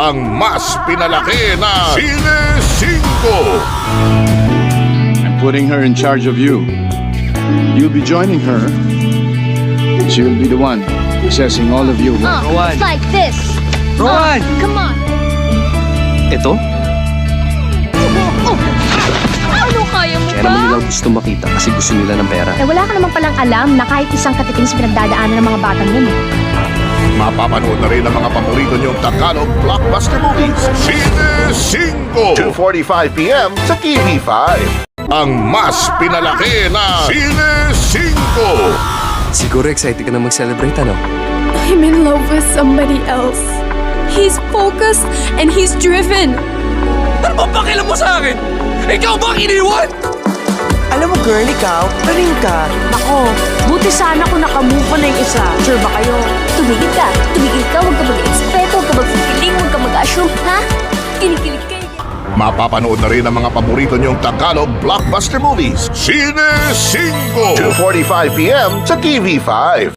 ang mas pinalaki na Sine 5. I'm putting her in charge of you. You'll be joining her. She'll be the one assessing all of you. Rowan. It's like this. Rowan! Come on. Ito? Ano kaya mo Kaya naman nilang gusto makita kasi gusto nila ng pera. Eh, wala ka naman palang alam na kahit isang katiting sa pinagdadaanan ng mga batang yun. Mapapanood na rin ang mga paborito niyong Tagalog blockbuster movies. Sine 5. 2:45 p.m. sa TV5. Ang mas pinalaki na Sine 5. Siguro excited ka na mag-celebrate, ano? I'm in love with somebody else. He's focused and he's driven. Ano ba pakialam mo sa akin? Ikaw ba ang iniwan? Alam mo girl, ikaw, taring ka. Nako, buti sana kung nakamove on na yung isa. Sure ba kayo? Tumigil ka, huwag ka mag-expect, huwag ka mag-feeling, huwag ka mag-assume, ha? Kinikilig ka. Mapapanood na rin ang mga paborito niyong Tagalog blockbuster movies. Sine 5. 2:45 p.m. sa TV5.